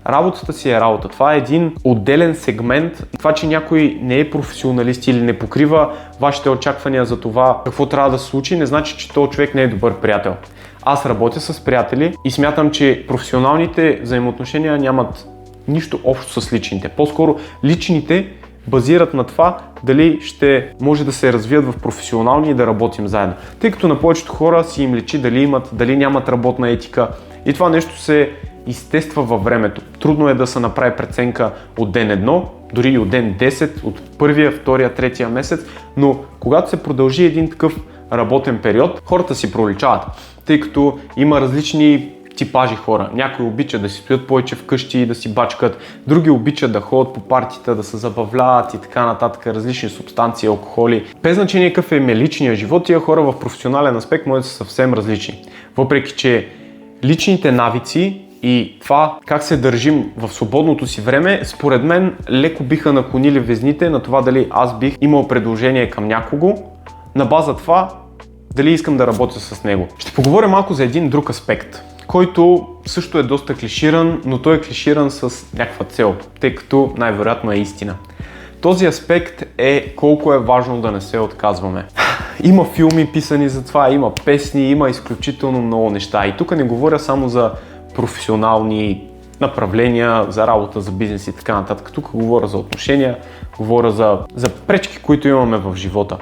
S1: Работата си е работа. Това е един отделен сегмент. Това, че някой не е професионалист или не покрива вашите очаквания за това какво трябва да се случи, не значи, че този човек не е добър приятел. Аз работя с приятели и смятам, че професионалните взаимоотношения нямат нищо общо с личните. По-скоро личните базират на това дали ще може да се развият в професионални и да работим заедно. Тъй като на повечето хора си им личи дали имат, дали нямат работна етика и това нещо се изтества във времето. Трудно е да се направи преценка от ден 1, дори и от ден 10, от първия, втория, третия месец, но когато се продължи един такъв работен период, хората си проличават, тъй като има различни типажи хора. Някои обичат да си стоят повече вкъщи, да си бачкат, други обичат да ходят по партита, да се забавляват и така нататък, различни субстанции, алкохоли. Без значение какъв е личния живот, тия хора в професионален аспект могат да са съвсем различни. Въпреки че личните навици и това как се държим в свободното си време, според мен леко биха наклонили везните на това дали аз бих имал предложение към някого, на база това дали искам да работя с него. Ще поговоря малко за един друг аспект, който също е доста клиширан, но той е клиширан с някаква цел, тъй като най-вероятно е истина. Този аспект е колко е важно да не се отказваме. Има филми писани за това, има песни, има изключително много неща. И тук не говоря само за професионални направления, за работа, за бизнес и така нататък. Тук говоря за отношения, говоря за пречки, които имаме в живота.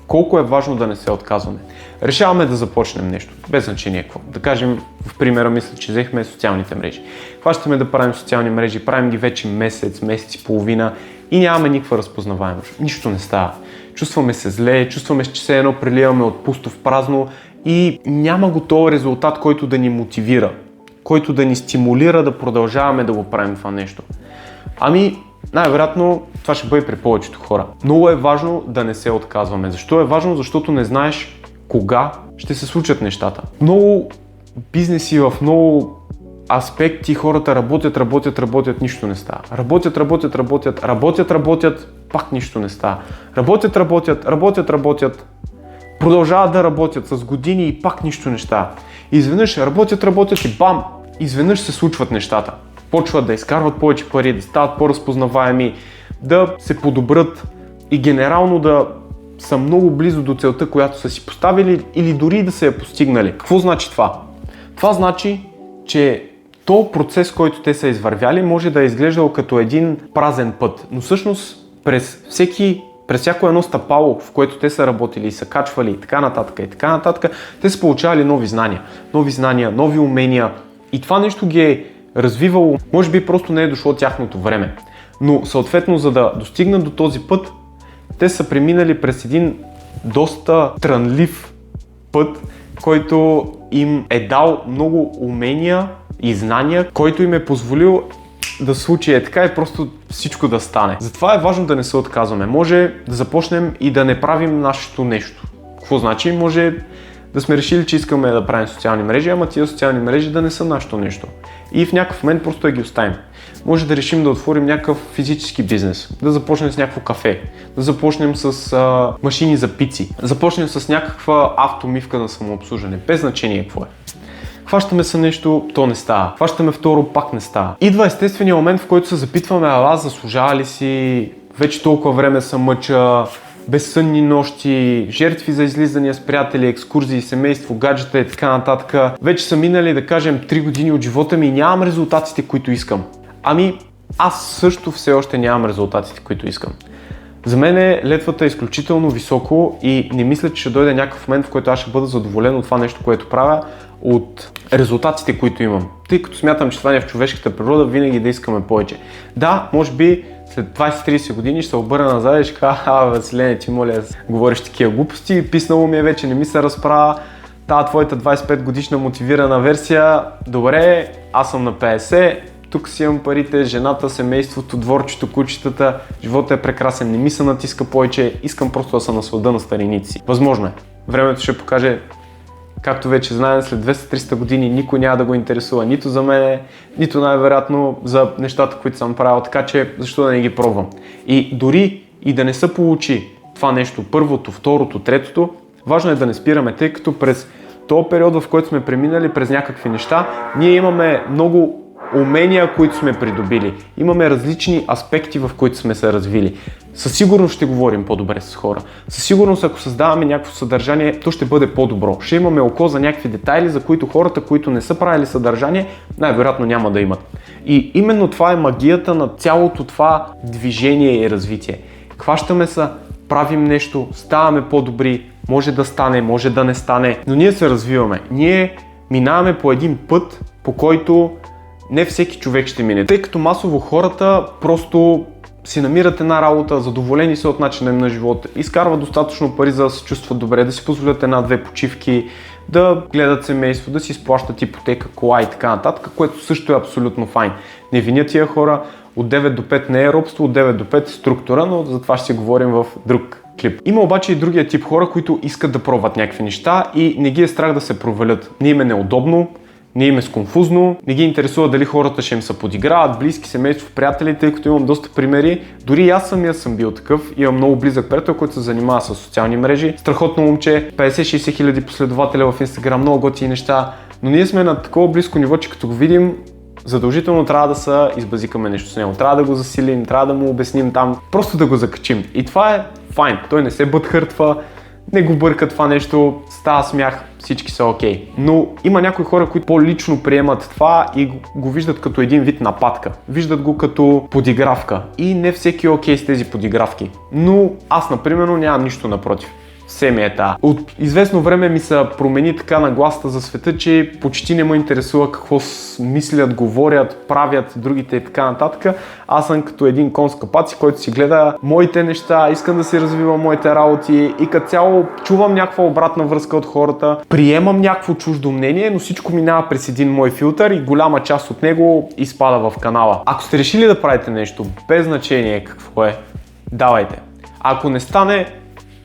S1: Колко е важно да не се отказваме. Решаваме да започнем нещо, без значение какво. Да кажем, в примера мисля, че взехме социалните мрежи. Хващаме да правим социални мрежи, правим ги вече месец и половина и нямаме никаква разпознаваемост. Нищо не става. Чувстваме се зле, чувстваме, че все едно преливаме от пусто в празно и няма готов резултат, който да ни мотивира, който да ни стимулира да продължаваме да го правим това нещо. Ами, най-вероятно това ще бъде при повечето хора. Много е важно да не се отказваме. Защо е важно? Защото не знаеш кога ще се случат нещата. Много бизнеси в много аспекти хората работят, нищо не става. Работят, пак нищо не става. Работят, продължават да работят с години и пак нищо не става. Изведнъж работят и бам! Изведнъж се случват нещата. Почват да изкарват повече пари, да стават по-разпознаваеми, да се подобрят и генерално да са много близо до целта, която са си поставили или дори да са я постигнали. Какво значи това? Това значи, че този процес, който те са извървяли, може да е изглеждал като един празен път, но всъщност през всяко едно стъпало, в което те са работили и са качвали и така нататък, те са получавали нови знания, нови умения и това нещо ги е развивало, може би просто не е дошло тяхното време. Но съответно, за да достигнат до този път, те са преминали през един доста трънлив път, който им е дал много умения и знания, който им е позволил да случи е така и просто всичко да стане. Затова е важно да не се отказваме. Може да започнем и да не правим нашето нещо. Какво значи? Може да сме решили, че искаме да правим социални мрежи, ама тия социални мрежи да не са нашето нещо. И в някакъв момент просто да ги оставим. Може да решим да отворим някакъв физически бизнес, да започнем с някакво кафе, да започнем с машини за пици, да започнем с някаква автомивка на самообслужване, без значение какво е. Хващаме се нещо, то не става. Хващаме второ, пак не става. Идва естествения момент, в който се запитваме, аз заслужава ли си, вече толкова време се мъча, безсънни нощи, жертви за излизания с приятели, екскурзии, семейство, гаджета и така нататък. Вече са минали, да кажем, 3 години от живота ми и нямам резултатите, които искам. Ами, аз също все още нямам резултатите, които искам. За мен летвата е изключително високо и не мисля, че ще дойде някакъв момент, в който аз ще бъда задоволен от това нещо, което правя, от резултатите, които имам. Тъй като смятам, че това е в човешката природа, винаги да искаме повече. Да, може би след 20-30 години ще се обърна назад и ще кажа, Василене, ти моля, говориш такива глупости, писнало ми е вече, не ми се разправя, тази твоята 25 годишна мотивирана версия, добре, аз съм на 50, тук си имам парите, жената, семейството, дворчето, кучетата, живота е прекрасен, не ми се натиска повече, искам просто да се наслада на старините си. Възможно е. Времето ще покаже, както вече знаем, след 200-300 години никой няма да го интересува нито за мен, нито най-вероятно за нещата, които съм правил, така че защо да не ги пробвам. И дори и да не се получи това нещо, първото, второто, третото, важно е да не спираме, тъй като през този период, в който сме преминали през някакви неща, ние имаме много умения, които сме придобили. Имаме различни аспекти, в които сме се развили. Със сигурност ще говорим по-добре с хора. Със сигурност, ако създаваме някакво съдържание, то ще бъде по-добро. Ще имаме око за някакви детайли, за които хората, които не са правили съдържание, най-вероятно няма да имат. И именно това е магията на цялото това движение и развитие. Хващаме се, правим нещо, ставаме по-добри, може да стане, може да не стане, но ние се развиваме. Ние минаваме по един път, по който не всеки човек ще мине, тъй като масово хората просто си намират една работа, задоволени са от начина им на живота, изкарват достатъчно пари за да се чувстват добре, да си позволят една-две почивки, да гледат семейство, да си изплащат ипотека, кола и така нататък, което също е абсолютно файн. Не виня тия хора, от 9 до 5 не е робство, от 9 до 5 е структура, но за това ще си говорим в друг клип. Има обаче и другия тип хора, които искат да пробват някакви неща и не ги е страх да се провалят. Не им е неудобно, не им е сконфузно, не ги интересува дали хората ще им се подиграват, близки, семейство, приятели, тъй като имам доста примери. Дори и аз самия съм бил такъв, имам много близък приятел, който се занимава с социални мрежи. Страхотно момче, 50-60 хиляди последователя в Instagram, много готини неща, но ние сме на такова близко ниво, че като го видим, задължително трябва да се избазикаме нещо с него. Трябва да го засилим, трябва да му обясним там, просто да го закачим. И това е файн, той не се бъдхъртва, не го бърка това нещо, става смях, всички са окей. Но има някои хора, които по-лично приемат това и го виждат като един вид нападка. Виждат го като подигравка. И не всеки е окей с тези подигравки. Но аз, например, нямам нищо напротив. Все ми е та. От известно време ми се промени така нагласата за света, че почти не ме интересува какво мислят, говорят, правят другите и така нататък. Аз съм като един кон с капаци, който си гледа моите неща, искам да си развивам моите работи и като цяло чувам някаква обратна връзка от хората, приемам някакво чуждо мнение, но всичко минава през един мой филтър и голяма част от него изпада в канала. Ако сте решили да правите нещо, без значение какво е, давайте. Ако не стане,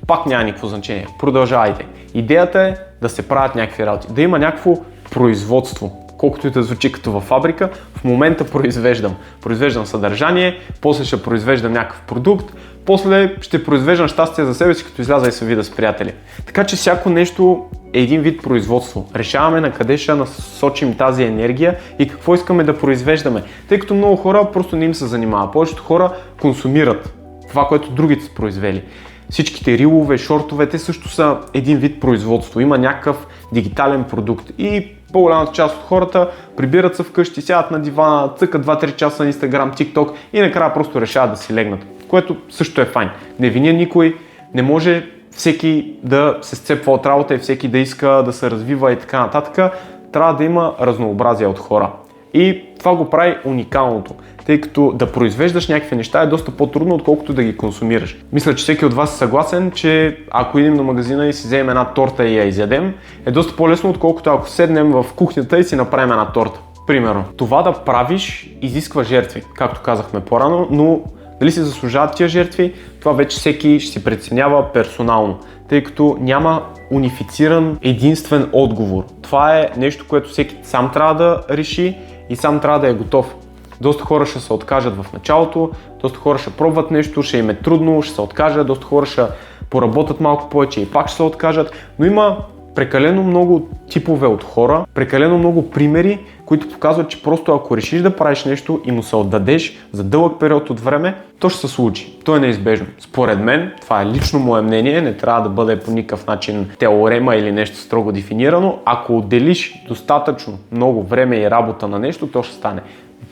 S1: пак няма никакво значение. Продължавайте. Идеята е да се правят някакви работи, да има някакво производство. Колкото и да звучи като във фабрика, в момента произвеждам. Произвеждам съдържание, после ще произвеждам някакъв продукт, после ще произвеждам щастие за себе си, като изляза и се видя с приятели. Така че всяко нещо е един вид производство. Решаваме на къде ще насочим тази енергия и какво искаме да произвеждаме. Тъй като много хора просто не им се занимава. Повечето хора консумират това, което другите са произвели. Всичките рилове, шортове, те също са един вид производство. Има някакъв дигитален продукт и по-голямата част от хората прибират се вкъщи, сядат на дивана, цъкат 2-3 часа на Instagram, TikTok и накрая просто решават да си легнат, което също е файн. Не виня никой, не може всеки да се сцепва от работа и всеки да иска да се развива и така нататък. Трябва да има разнообразие от хора. И това го прави уникалното, тъй като да произвеждаш някакви неща е доста по-трудно, отколкото да ги консумираш. Мисля, че всеки от вас е съгласен, че ако идем на магазина и си вземем една торта и я изядем, е доста по-лесно, отколкото ако седнем в кухнята и си направим една торта. Примерно. Това да правиш изисква жертви, както казахме по-рано, но дали си заслужават тия жертви, това вече всеки ще си преценява персонално, тъй като няма унифициран единствен отговор. Това е нещо, което всеки сам трябва да реши и сам трябва да е готов. Доста хора ще се откажат в началото, доста хора ще пробват нещо, ще им е трудно, ще се откажат, доста хора ще поработят малко повече и пак ще се откажат, но има прекалено много типове от хора, прекалено много примери, които показват, че просто ако решиш да правиш нещо и му се отдадеш за дълъг период от време, то ще се случи. То е неизбежно. Според мен, това е лично мое мнение, не трябва да бъде по никакъв начин теорема или нещо строго дефинирано. Ако отделиш достатъчно много време и работа на нещо, то ще стане.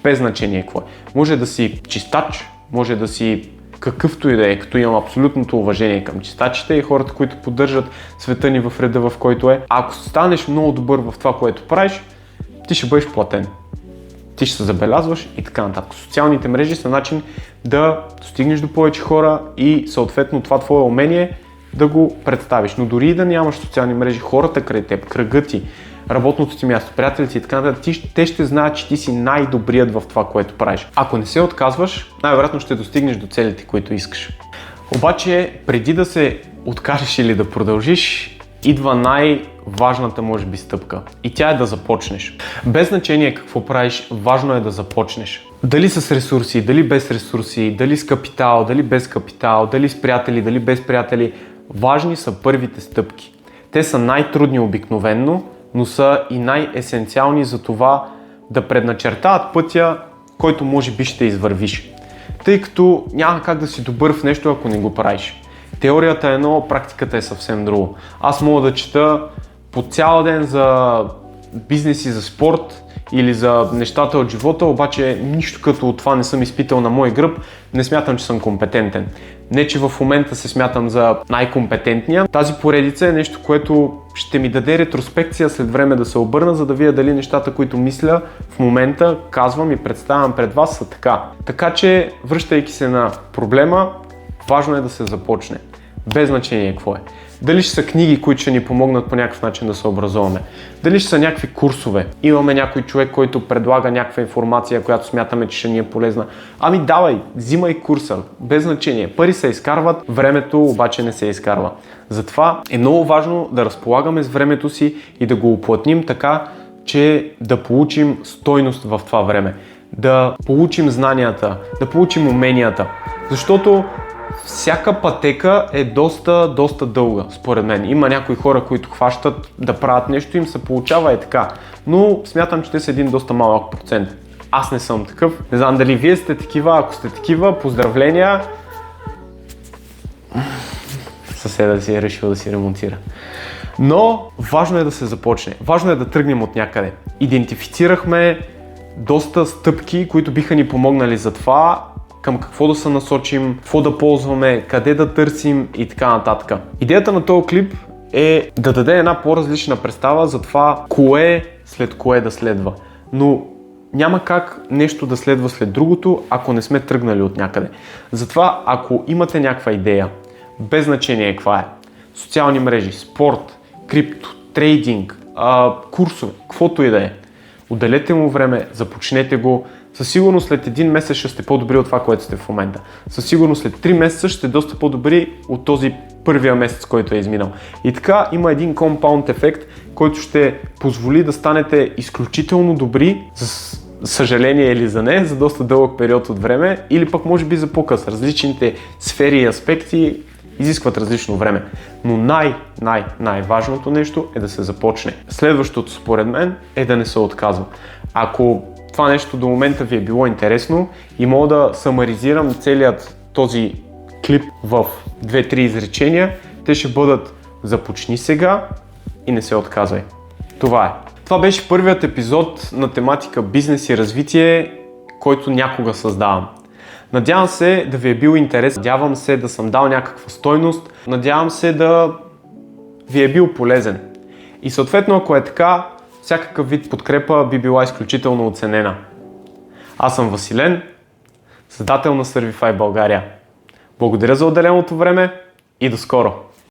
S1: Без значение какво е. Може да си чистач, може да си какъвто и да е, като имам абсолютното уважение към чистачите и хората, които поддържат света ни в реда, в който е. Ако станеш много добър в това, което правиш, ти ще бъдеш платен. Ти ще се забелязваш и така нататък. Социалните мрежи са начин да достигнеш до повече хора и съответно това твое умение да го представиш. Но дори и да нямаш социални мрежи, хората край теб, кръгът ти, работното ти място, приятелите и така нататък, те ще знаят, че ти си най-добрият в това, което правиш. Ако не се отказваш, най-вероятно ще достигнеш до целите, които искаш. Обаче, преди да се откажеш или да продължиш, идва най-важната, може би, стъпка. И тя е да започнеш. Без значение какво правиш, важно е да започнеш. Дали с ресурси, дали без ресурси, дали с капитал, дали без капитал, дали с приятели, дали без приятели. Важни са първите стъпки. Те са най-трудни обикновенно, но са и най-есенциални за това да предначертават пътя, който може би ще извървиш. Тъй като няма как да си добър в нещо, ако не го правиш. Теорията е едно, практиката е съвсем друго. Аз мога да чета по цял ден за бизнес и за спорт или за нещата от живота, обаче нищо като от това не съм изпитал на мой гръб, не смятам, че съм компетентен. Не, че в момента се смятам за най-компетентния. Тази поредица е нещо, което ще ми даде ретроспекция след време да се обърна, за да видя дали нещата, които мисля в момента, казвам и представям пред вас, са така. Така че, връщайки се на проблема, важно е да се започне. Без значение какво е. Дали ще са книги, които ще ни помогнат по някакъв начин да се образуваме. Дали ще са някакви курсове. Имаме някой човек, който предлага някаква информация, която смятаме, че ще ни е полезна. Ами давай, взимай курса. Без значение. Пари се изкарват, времето обаче не се изкарва. Затова е много важно да разполагаме с времето си и да го уплътним така, че да получим стойност в това време. Да получим знанията, да получим уменията. Защото всяка пътека е доста дълга, според мен. Има някои хора, които хващат да правят нещо, им се получава така. Но смятам, че те са един доста малък процент. Аз не съм такъв. Не знам дали вие сте такива. Ако сте такива, поздравления. Съседът си е решил да си ремонтира. Но важно е да се започне. Важно е да тръгнем от някъде. Идентифицирахме доста стъпки, които биха ни помогнали за това, към какво да се насочим, какво да ползваме, къде да търсим и така нататък. Идеята на този клип е да даде една по-различна представа за това кое след кое да следва. Но няма как нещо да следва след другото, ако не сме тръгнали от някъде. Затова, ако имате някаква идея, без значение каква е, социални мрежи, спорт, крипто, трейдинг, курсове, каквото и да е, отделете му време, започнете го. Със сигурност след един месец ще сте по-добри от това, което сте в момента. Със сигурност след 3 месеца ще сте доста по-добри от този първия месец, който е изминал. И така има един компаунд ефект, който ще позволи да станете изключително добри, с съжаление или за не, за доста дълъг период от време, или пък може би за по-къс. Различните сфери и аспекти изискват различно време. Но най-важното нещо е да се започне. Следващото според мен е да не се отказва. Ако това нещо до момента ви е било интересно и мога да самаризирам целият този клип в 2-3 изречения, те ще бъдат: започни сега и не се отказвай. Това е. Това беше първият епизод на тематика бизнес и развитие, който някога създавам. Надявам се да ви е бил интерес, надявам се да съм дал някаква стойност, надявам се да ви е бил полезен. И съответно, ако е така, всякакъв вид подкрепа би била изключително оценена. Аз съм Василен, създател на Servify България. Благодаря за отделеното време и до скоро!